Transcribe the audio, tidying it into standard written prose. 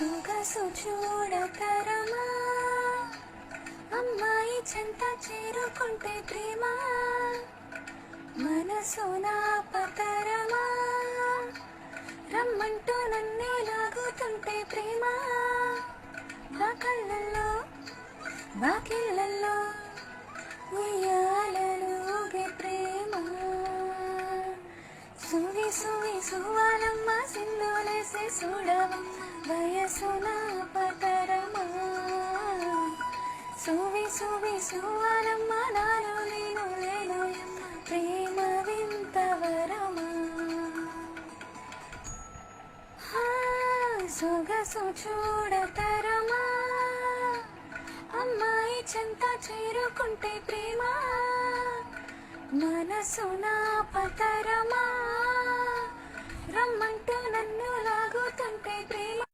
సొగసు చూడతరమా అమ్మాయి చెంత చేరుకుంటే ప్రేమ మనసు నా పతరమా రమ్మంటూ నన్నే లాగుతుంటే ప్రేమ నా కళ్ళల్లో వాకిళ్ళల్లో ఉయ్యాలలుగే ప్రేమ సువి సువి సువాలమ్మ సింధులేసే చూడవమ్మ వయసు నా పతరమా సువి సువి సువాలమ్మ నాలో నేను లేనోయమ్మ ప్రేమ వింతవరమా సొగసు చూడతరమా అమ్మాయి చెంత చేరుకుంటే ప్రేమ మనసు నా పతరమా రమ్మంటూ